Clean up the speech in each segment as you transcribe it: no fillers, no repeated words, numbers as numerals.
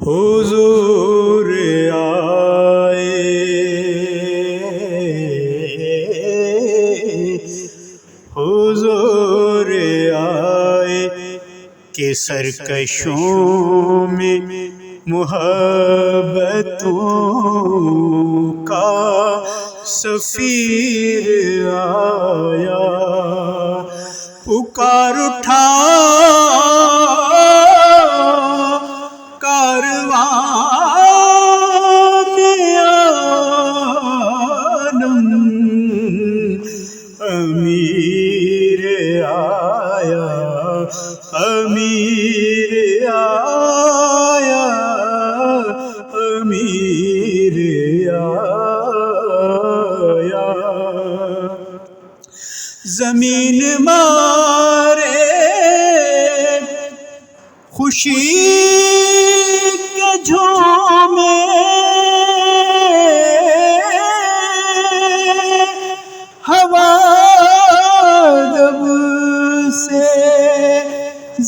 حضور آئے، حضور آئے کہ سرکشوں میں محبتوں کا سفیر آیا، پکار اٹھا کاروان عالم، امیر آیا، امیر آیا، امیر آیا، زمین مارے خوشی کے جھومے، ہوا جب سے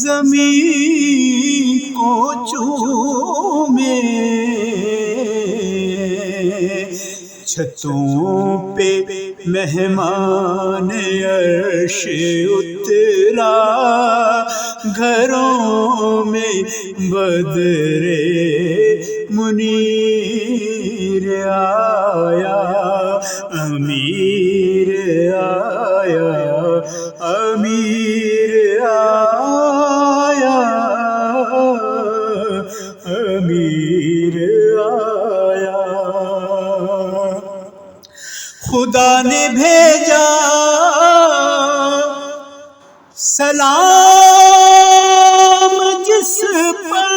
زمین کو چومے، چھتوں پہ مہمان عرش اترا، گھروں میں بدر منیر آیا، امیر آیا، امیر آیا، امیر آیا، خدا نے بھیجا سلام جس پر،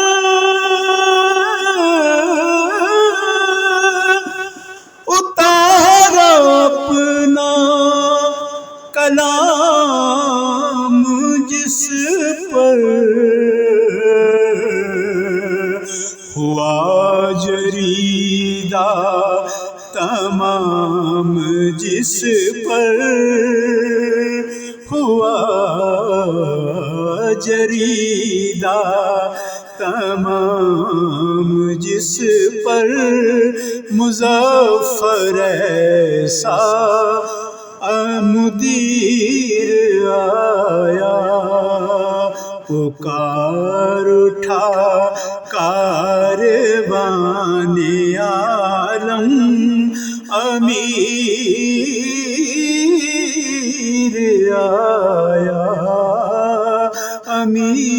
اتارا اپنا کلام جس پر، ہوا جریدہ تمام جس پر، ہوا جریدہ تمام جس پر، مظفر ایسا مدیر آیا، پکار اٹھا کاروان عالم، امیر آیا، امیر